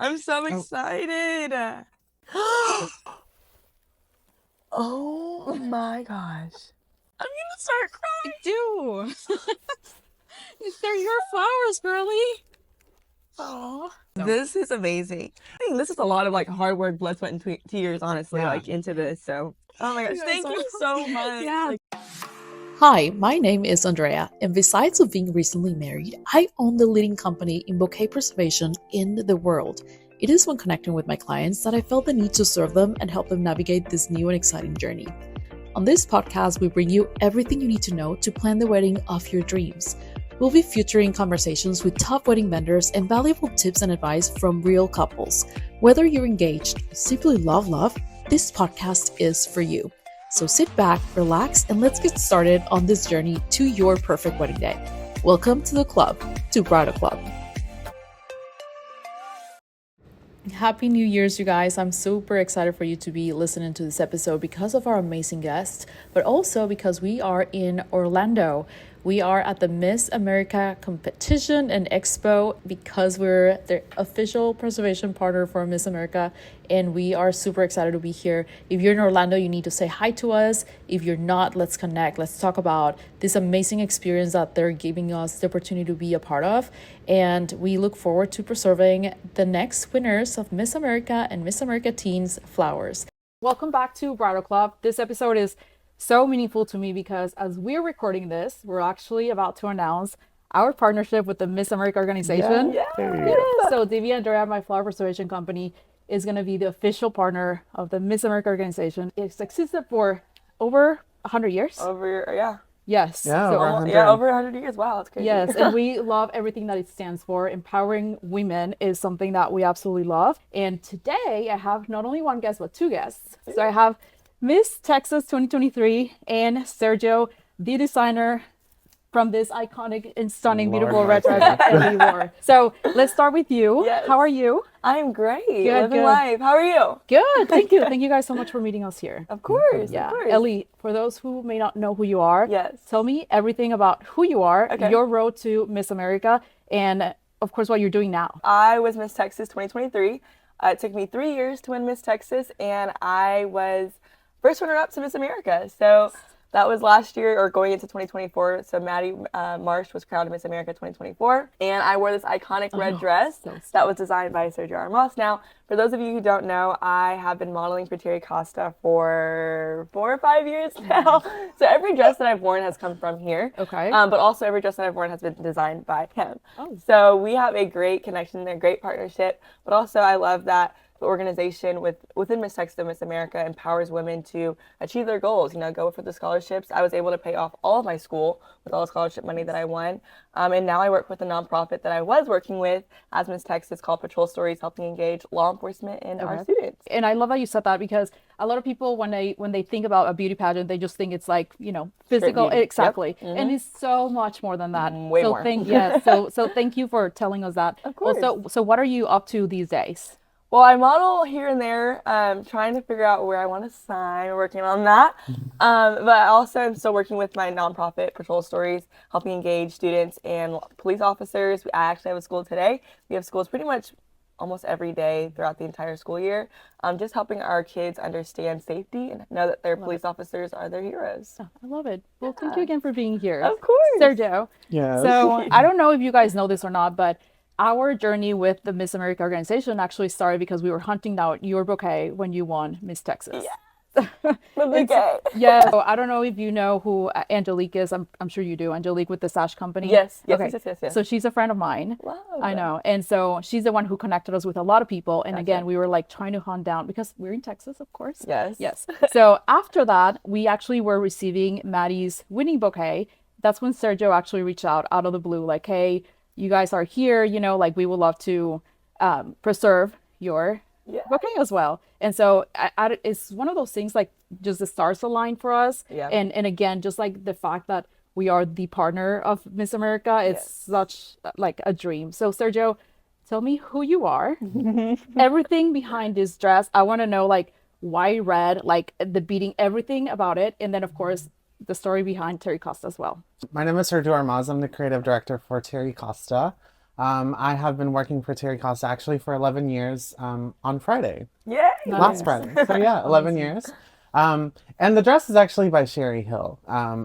I'm so excited. Oh my gosh. I'm gonna start crying. Do. They're your flowers, girly. Oh, this is amazing. I think this is a lot of like hard work, blood, sweat, and tears, honestly, like into this. So, oh my gosh, thank you so much. Yeah. Hi, my name is Andrea, and besides of being recently married, I own the leading company in bouquet preservation in the world. It is when connecting with my clients that I felt the need to serve them and help them navigate this new and exciting journey. On this podcast, we bring you everything you need to know to plan the wedding of your dreams. We'll be featuring conversations with top wedding vendors and valuable tips and advice from real couples. Whether you're engaged or simply love, this podcast is for you. So sit back, relax, and let's get started on this journey to your perfect wedding day. Welcome to the club, to Bridal Club. Happy New Year's, you guys. I'm super excited for you to be listening to this episode because of our amazing guests, but also because we are in Orlando. We are at the Miss America competition and expo because we're the official preservation partner for Miss America, and we are super excited to be here. If you're in Orlando, you need to say hi to us. If you're not, let's connect. Let's talk about this amazing experience that they're giving us the opportunity to be a part of. And we look forward to preserving the next winners of Miss America and Miss America Teens Flowers. Welcome back to Bridal Club. This episode is so meaningful to me because as we're recording this, we're actually about to announce our partnership with the Miss America organization. So DBANDREA, my flower preservation company, is going to be the official partner of the Miss America organization. It's existed for over 100 years. Yes. Yeah, So, Over 100 years. Wow, that's crazy. yes, and we love everything that it stands for. Empowering women is something that we absolutely love. And today I have not only one guest, but two guests. So I have Miss Texas 2023 and Sergio, the designer from this iconic and stunning, beautiful red dress that Ellie wore. So let's start with you. Yes. How are you? I'm great. Good, Living good. life. How are you? Good. Thank you. Thank you guys so much for meeting us here. Of course. Yeah. Of course. Ellie, for those who may not know who you are, Yes. tell me everything about who you are, Okay. your road to Miss America, and of course what you're doing now. I was Miss Texas 2023. It took me 3 years to win Miss Texas, and I was first runner-up to Miss America. So that was last year, or going into 2024. So Maddie Marsh was crowned Miss America 2024, and I wore this iconic red dress that was designed by Sergio Creative. Now, for those of you who don't know, I have been modeling for Terry Costa for 4 or 5 years now. So every dress that I've worn has come from here. Okay. But also every dress that I've worn has been designed by him. Oh. So we have a great connection, a great partnership. But also I love that the organization within Miss Texas and Miss America empowers women to achieve their goals, go for the scholarships. I was able to pay off all of my school with all the scholarship money that I won. And now I work with a nonprofit that I was working with as Miss Texas called Patrol Stories, helping engage law enforcement and our students. And I love that you said that because a lot of people, when they think about a beauty pageant, they just think it's like, physical. beauty. Exactly. Yep. And it's so much more than that. Way more. So thank you for telling us that. Of course. So what are you up to these days? Well, I model here and there, trying to figure out where I want to sign. We're working on that. But I also am still working with my nonprofit, Patrol Stories, helping engage students and police officers. I actually have a school today. We have schools pretty much almost every day throughout the entire school year, just helping our kids understand safety and know that their police officers are their heroes. Oh, I love it. Well, thank you again for being here. Of course. Sergio. Yes. So I don't know if you guys know this or not, but our journey with the Miss America organization actually started because we were hunting down your bouquet when you won Miss Texas. The Bouquet. Yeah. So I don't know if you know who Angelique is. I'm sure you do. Angelique with the Sash Company. Yes. Okay. Yes. So she's a friend of mine. Wow. I know. And so she's the one who connected us with a lot of people. And again, we were like trying to hunt down because we're in Texas, of course. Yes. So after that, we actually were receiving Maddie's winning bouquet. That's when Sergio actually reached out of the blue, like, hey, you guys are here, like we would love to preserve your bouquet as well. And so it's one of those things, like just the stars align for us. Yeah. And again, just like the fact that we are the partner of Miss America, it's such like a dream. So Sergio, tell me who you are. Everything behind this dress. I want to know like why red, like the beating, everything about it. And then of course, the story behind Terry Costa as well. My name is Sergio Armaz. I'm the creative director for Terry Costa. I have been working for Terry Costa actually for 11 years on Friday. Yay! Last Friday. So yeah, 11 years. And the dress is actually by Sherry Hill.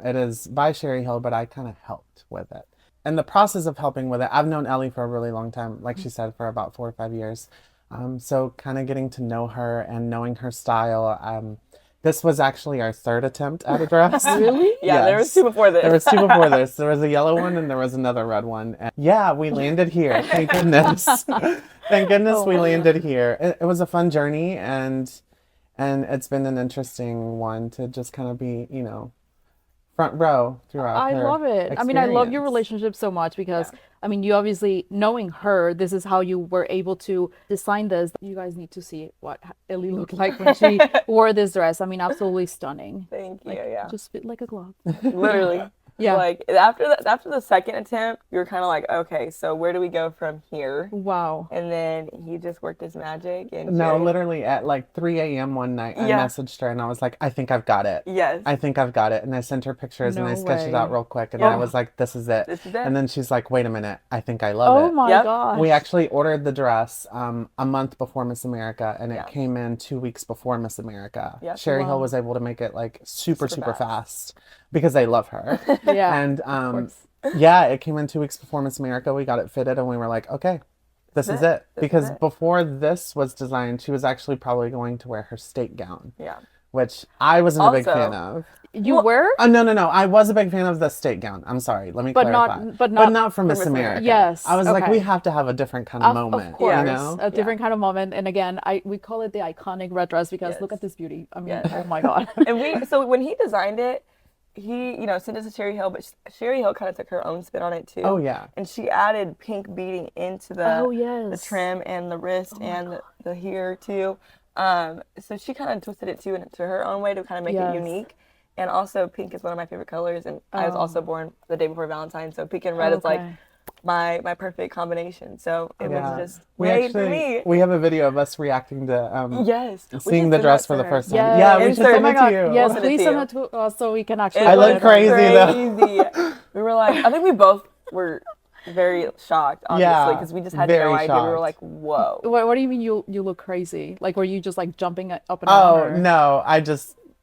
It is by Sherry Hill, but I kind of helped with it. In the process of helping with it, I've known Ellie for a really long time, like she said, for about 4 or 5 years. So kind of getting to know her and knowing her style. This was actually our 3rd attempt at a dress. Really? Yeah, there was 2 before this. There was 2 before this. There was a yellow one and there was another red one. And yeah, we landed here. Thank goodness. Thank goodness we landed here. It was a fun journey, and it's been an interesting one to just kind of be, front row throughout. I love it. I mean, I love your relationship so much because, I mean, you obviously, knowing her, this is how you were able to design this. You guys need to see what Ellie looked like when she wore this dress. I mean, absolutely stunning. Thank you. Like, just fit like a glove. Literally. Yeah. Like after the 2nd attempt, you were kind of like, okay, so where do we go from here? Wow. And then he just worked his magic. And no, literally at like 3 a.m. one night, I messaged her and I was like, I think I've got it. Yes. I think I've got it. And I sent her pictures and I sketched it out real quick. And I was like, this is it. This is it. And then she's like, wait a minute. I think I love it. Oh my gosh. We actually ordered the dress a month before Miss America, and it came in 2 weeks before Miss America. Yep. Sherry Hill was able to make it like super fast because they love her. And yeah, it came in 2 weeks before Miss America. We got it fitted and we were like, okay, this is it. Because before this was designed, she was actually probably going to wear her state gown. Yeah. Which I wasn't a big fan of. You were? No. I was a big fan of the state gown. I'm sorry. Let me clarify. But not from Miss America. Yes. I was like, we have to have a different kind of moment. Of course. You know? A different kind of moment. And again, we call it the iconic red dress because look at this beauty. I mean, oh my God. And so when he designed it, he, sent us to Sherry Hill, but Sherry Hill kind of took her own spin on it too. Oh yeah. And she added pink beading into the trim and the wrist and the here too. So she kind of twisted it too into her own way to kind of make it unique. And also pink is one of my favorite colors, and I was also born the day before Valentine's, so pink and red is like my perfect combination. So it was just made for me. We have a video of us reacting to seeing the dress for the first time. Yes. Yeah, we should send it to you. Yes, please send it to us so we can actually. I look crazy though. We were like, I think we both were very shocked, obviously, because we just had no idea. We were like, whoa. What do you mean you look crazy? Like, were you just like jumping up and down? Oh no,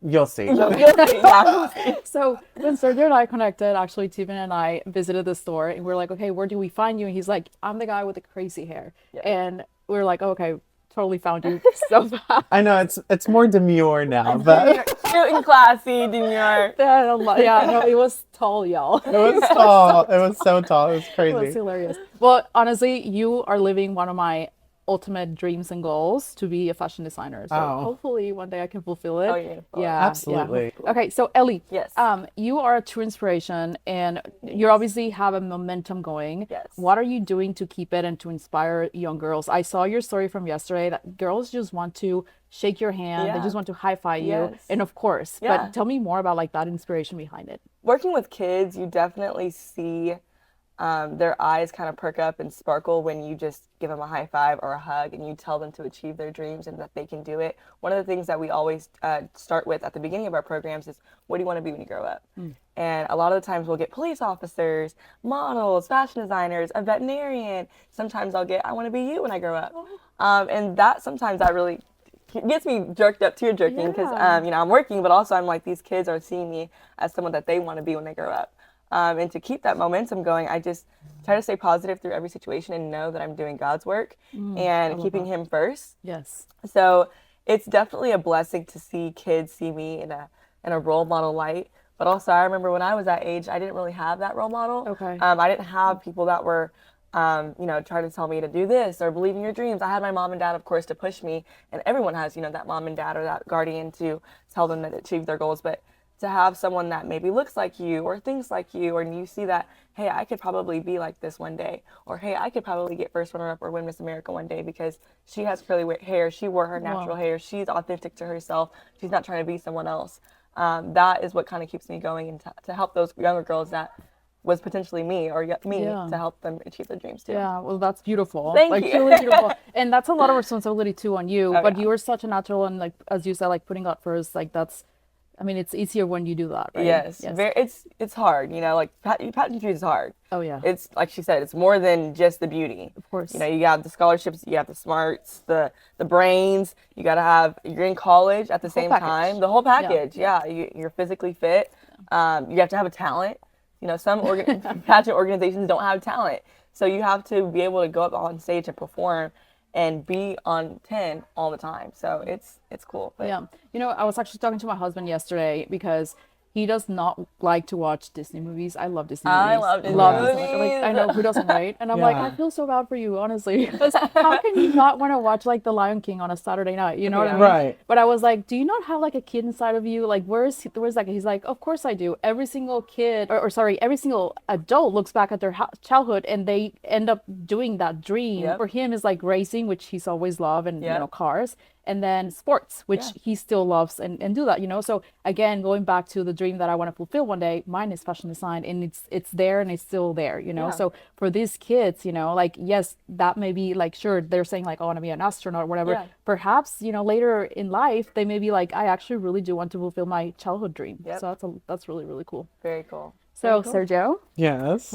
you'll see. So when Sergio and I connected, actually Tiffany and I visited the store and we're like, okay, where do we find you? And he's like, I'm the guy with the crazy hair. And we're like, okay, totally found you so fast. I know it's more demure now, but cute and classy, demure. Yeah, no, it was tall, y'all. It was tall. It was so tall. It was crazy. It was hilarious. Well, honestly, you are living one of my ultimate dreams and goals to be a fashion designer. So hopefully one day I can fulfill it. Oh, yeah. Absolutely. Yeah. Okay, so Ellie, yes. You are a true inspiration and you obviously have a momentum going. Yes. What are you doing to keep it and to inspire young girls? I saw your story from yesterday that girls just want to shake your hand. They just want to high-five you. And of course, but tell me more about like that inspiration behind it. Working with kids, you definitely see their eyes kind of perk up and sparkle when you just give them a high five or a hug and you tell them to achieve their dreams and that they can do it. One of the things that we always start with at the beginning of our programs is, what do you want to be when you grow up? And a lot of the times we'll get police officers, models, fashion designers, a veterinarian. Sometimes I'll get, I want to be you when I grow up. And sometimes that really gets me jerked up, tear jerking, because I'm working, but also I'm like, these kids are seeing me as someone that they want to be when they grow up. And to keep that momentum going, I just try to stay positive through every situation and know that I'm doing God's work and keeping Him first. Yes. So it's definitely a blessing to see kids see me in a role model light. But also, I remember when I was that age, I didn't really have that role model. Okay. I didn't have people that were, trying to tell me to do this or believe in your dreams. I had my mom and dad, of course, to push me, and everyone has, that mom and dad or that guardian to tell them to achieve their goals. But to have someone that maybe looks like you or thinks like you, or you see that, hey, I could probably be like this one day, or hey, I could probably get first runner-up or win Miss America one day because she has curly hair, she wore her natural hair, she's authentic to herself, she's not trying to be someone else. That is what kind of keeps me going, and to help those younger girls that was potentially me to help them achieve their dreams too. Yeah, well, that's beautiful. Thank you. Really beautiful. And that's a lot of responsibility too on you, but you are such a natural, and like, as you said, like putting God first, like that's I mean, it's easier when you do that, right? Yes. It's hard, you know, like pageantry is hard. Oh yeah. It's like she said, it's more than just the beauty. Of course. You know, you got the scholarships, you got the smarts, the brains. You got to have. You're in college at the same time. The whole package. Yeah. You're physically fit. You have to have a talent. You know, some pageant organizations don't have talent, so you have to be able to go up on stage and perform and be on 10 all the time. So it's cool. But. Yeah. You know, I was actually talking to my husband yesterday because he does not like to watch Disney movies. I love Disney movies. I love Disney movies. Like, I know, who doesn't, right? And I'm like, I feel so bad for you, honestly. Because how can you not want to watch like The Lion King on a Saturday night? You know what I mean? Right. But I was like, do you not have like a kid inside of you? Like, where's that? He's like, of course I do. Every single kid, or sorry, every single adult looks back at their childhood and they end up doing that dream. For him is like racing, which he's always loved, and you know, cars. And then sports, which he still loves and do that, you know. So again, going back to the dream that I want to fulfill one day, mine is fashion design, and it's there and it's still there, you know. So for these kids, you know, like, yes, that may be like, sure, they're saying like, oh, I want to be an astronaut or whatever. Perhaps, you know, later in life they may be like, I actually really do want to fulfill my childhood dream. So that's really, really cool. Very cool. So Sergio, Yes.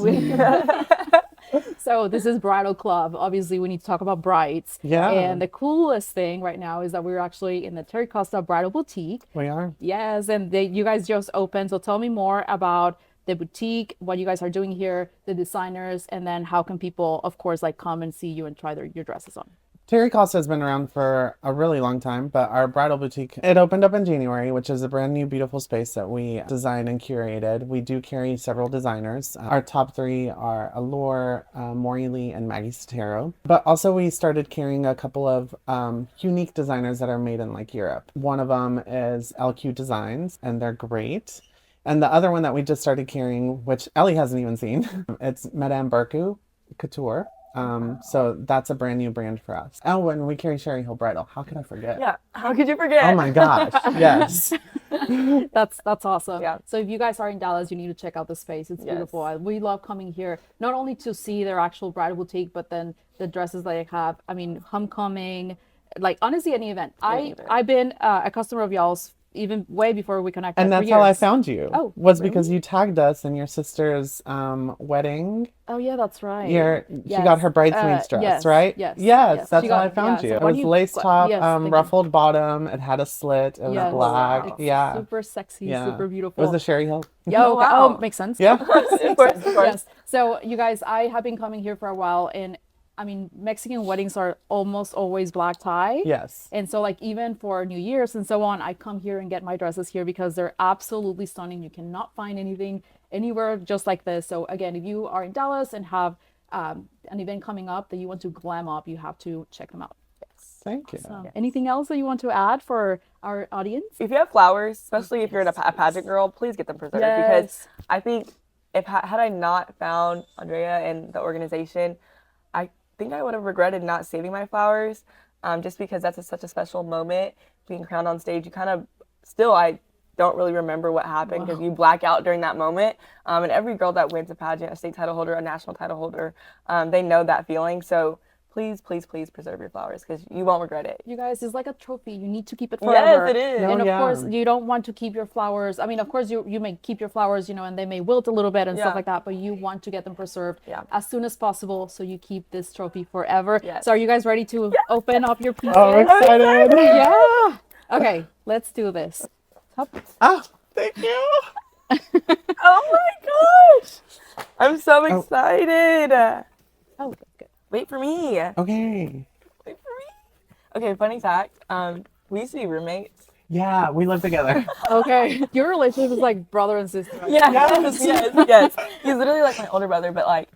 so this is Bridal Club. Obviously, we need to talk about brides. Yeah. And the coolest thing right now is that we're actually in the Terry Costa Bridal Boutique. We are. Yes, and you guys just opened. So tell me more about the boutique, what you guys are doing here, the designers, and then how can people, of course, like come and see you and try your dresses on. Terry Costa has been around for a really long time, but our bridal boutique, it opened up in January, which is a brand new, beautiful space that we designed and curated. We do carry several designers. Our top three are Allure, Maury Lee, and Maggie Sotero. But also we started carrying a couple of unique designers that are made in like Europe. One of them is LQ Designs, and they're great. And the other one that we just started carrying, which Ellie hasn't even seen, it's Madame Berku Couture. So that's a brand new brand for us. Oh, and we carry Sherry Hill Bridal. How could I forget? Yeah, how could you forget? Oh my gosh, yes. That's awesome. Yeah. So if you guys are in Dallas, you need to check out the space. It's beautiful. We love coming here, not only to see their actual bridal boutique, but then the dresses that they have. I mean, homecoming, like honestly, any event. I've been a customer of y'all's even way before we connected. And that's how I found you. Oh, was really? Because you tagged us in your sister's wedding. Oh yeah, that's right. She got her bridesmaid's dress, right? Yes. That's how I found you. It was lace top, ruffled bottom. It had a slit. It was black. Yeah. Super sexy, super beautiful. It was the Sherry Hill. Oh, makes sense. Yeah. Of course. Yes. So you guys, I have been coming here for a while, and I mean, Mexican weddings are almost always black tie. Yes. And so like even for New Year's and so on, I come here and get my dresses here because they're absolutely stunning. You cannot find anything anywhere just like this. So again, if you are in Dallas and have an event coming up that you want to glam up, you have to check them out. Yes. Thank you. So, anything else that you want to add for our audience? If you have flowers, especially if you're a pageant girl, please get them preserved because I think had I not found Andrea and the organization, I think I would have regretted not saving my flowers, just because that's such a special moment, being crowned on stage. You kind of I don't really remember what happened because you black out during that moment. And every girl that wins a pageant, a state title holder, a national title holder, they know that feeling. So please, please, please preserve your flowers because you won't regret it. You guys, it's like a trophy. You need to keep it forever. Yes, it is. And of course, you don't want to keep your flowers. I mean, of course, you may keep your flowers, you know, and they may wilt a little bit and stuff like that, but you want to get them preserved as soon as possible so you keep this trophy forever. Yes. So are you guys ready to open up your pieces? Oh, excited. Yeah. Okay, let's do this. Oh, thank you. Oh my gosh. I'm so excited. Oh, that's good. Wait for me. Okay. Wait for me. Okay, funny fact. We used to be roommates. Yeah, we live together. Okay. Your relationship is like brother and sister. Yes. He's literally like my older brother, but like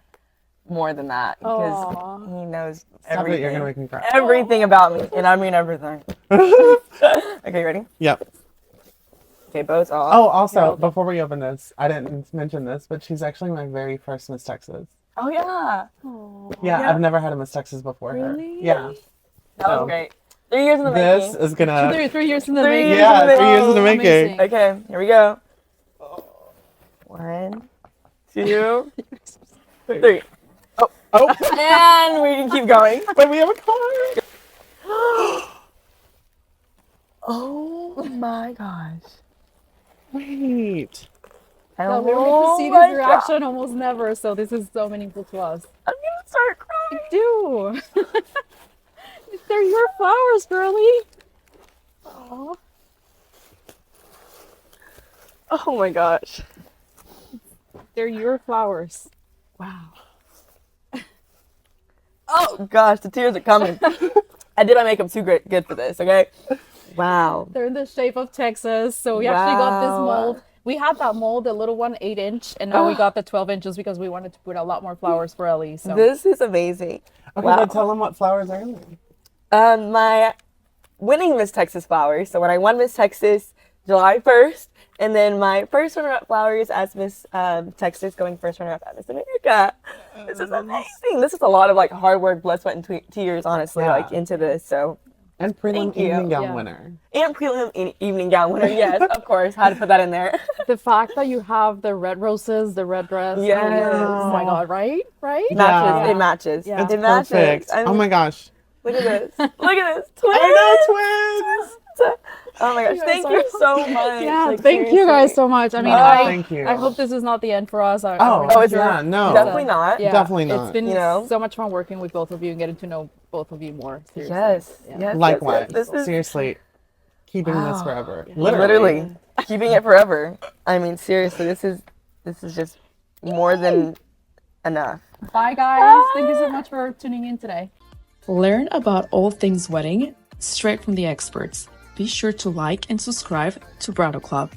more than that because he knows everything. You're gonna make me cry. Everything about me, and I mean everything. Okay, ready? Yep. Okay, bows off. Oh, also, before we open this, I didn't mention this, but she's actually my very first Miss Texas. Oh, yeah. Yeah, I've never had a Miss Texas before really? her. Yeah. That was great. 3 years in the making. This is gonna... 3 years in the making. Yeah, 3 years in the making. Amazing. Okay, here we go. 1, 2, 3. Oh, and we can keep going. but we have a card. Oh my gosh. Wait. So we don't get to see my this reaction almost never, so this is so meaningful to us. I'm gonna start crying. Do. They're your flowers, girlie. Aww. Oh my gosh. They're your flowers. Wow. Oh gosh, the tears are coming. I did my makeup too good for this, okay? Wow. They're in the shape of Texas, so we actually got this mold. We had that mold, the little one, 8-inch, and now we got the 12 inches because we wanted to put a lot more flowers for Ellie. So This is amazing. Okay, Wow. but tell them what flowers are in there. My winning Miss Texas flowers. So when I won Miss Texas July 1st, and then my first runner-up flowers as Miss Texas going first runner-up at Miss America. This is amazing. This is a lot of like hard work, blood, sweat, and tears, honestly, like into this. So And prelim Thank you. evening gown Yeah. winner. and prelim evening gown winner. Yes, of course. Had to put that in there. the fact that you have the red roses, the red dress. Yes. Oh my God, right? Right? Matches. Yeah. It matches. Yeah. It matches. Perfect. I Oh mean, my gosh. Look at this. Look at this. Twins. I know, twins. Oh my gosh. Thank you so much. Yeah, Like, thank you guys seriously. so much. I mean, Oh, thank you. I hope this is not the end for us. Oh, it's yeah, not. no. Definitely not. Yeah, Definitely not. It's been You know? so much fun working with both of you and getting to know both of you more. Seriously. Yes. Yeah. Yes. Likewise. Yes. This is Seriously. Keeping this Wow. forever. literally keeping it forever. I mean, seriously, this is just more than enough. Bye, guys. Thank you so much for tuning in today. Learn about all things wedding straight from the experts. Be sure to like and subscribe to Bridal Club.